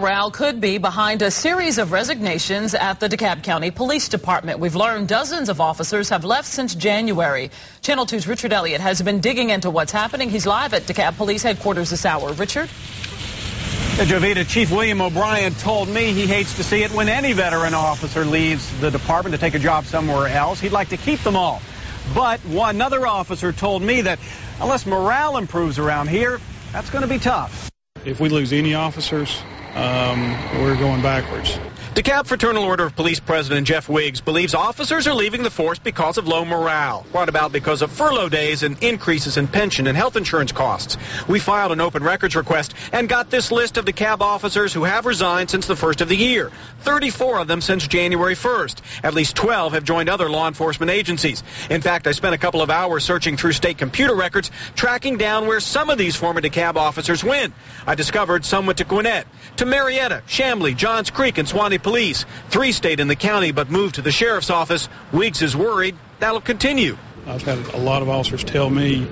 Morale could be behind a series of resignations at the DeKalb County Police Department. We've learned dozens of officers have left since January. Channel 2's Richard Elliott has been digging into what's happening. He's live at DeKalb Police Headquarters this hour. Richard? Jovita, Chief William O'Brien told me he hates to see it when any veteran officer leaves the department to take a job somewhere else. He'd like to keep them all. But another officer told me that unless morale improves around here, that's going to be tough. If we lose any officers, we're going backwards. DeKalb Fraternal Order of Police President Jeff Wiggs believes officers are leaving the force because of low morale, brought about because of furlough days and increases in pension and health insurance costs. We filed an open records request and got this list of DeKalb officers who have resigned since the first of the year. 34 of them since January 1st. At least 12 have joined other law enforcement agencies. In fact, I spent a couple of hours searching through state computer records, tracking down where some of these former DeKalb officers went. I discovered some went to Gwinnett, to Marietta, Chamblee, Johns Creek, and Suwannee Police. 3 stayed in the county but moved to the sheriff's office. Wiggs is worried that'll continue. I've had a lot of officers tell me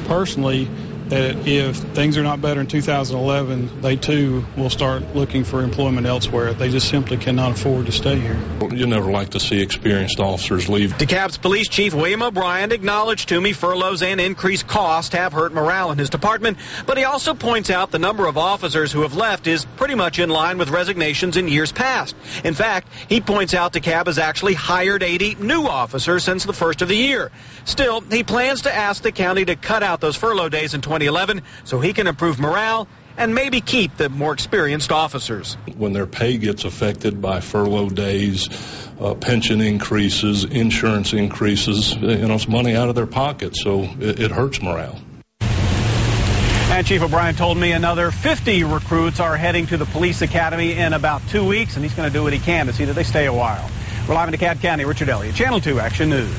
personally that if things are not better in 2011, they too will start looking for employment elsewhere. They just simply cannot afford to stay here. You never like to see experienced officers leave. DeKalb's Police Chief William O'Brien acknowledged to me furloughs and increased costs have hurt morale in his department, but he also points out the number of officers who have left is pretty much in line with resignations in years past. In fact, he points out DeKalb has actually hired 80 new officers since the first of the year. Still, he plans to ask the county to cut out those furlough days in 2011 so he can improve morale and maybe keep the more experienced officers. When their pay gets affected by furlough days, pension increases, insurance increases, it's money out of their pocket, so it hurts morale. And Chief O'Brien told me another 50 recruits are heading to the police academy in about 2 weeks, and he's going to do what he can to see that they stay a while. We're live in DeKalb County. Richard Elliott, Channel 2 Action News.